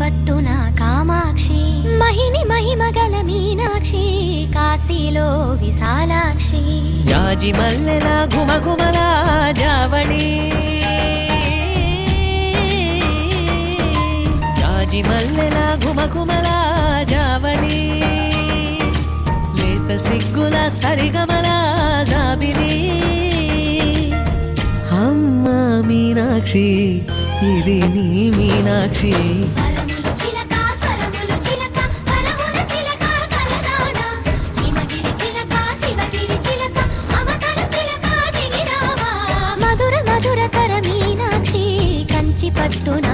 పట్టున కామాక్షి మహిని మహిమగల మీనాక్షి కాశీలో విశాలాక్షి జాజి మల్లెల ఘుమఘుమల జావళి జాజి మల్లెల ఘుమఘుమల జావళి లేత సిగ్గుల సరిగమల జాబిలి అమ్మ మీనాక్షి ఇది నీ మీనాక్షి మధుర మధుర కర మీనాక్షి కంచి పట్టున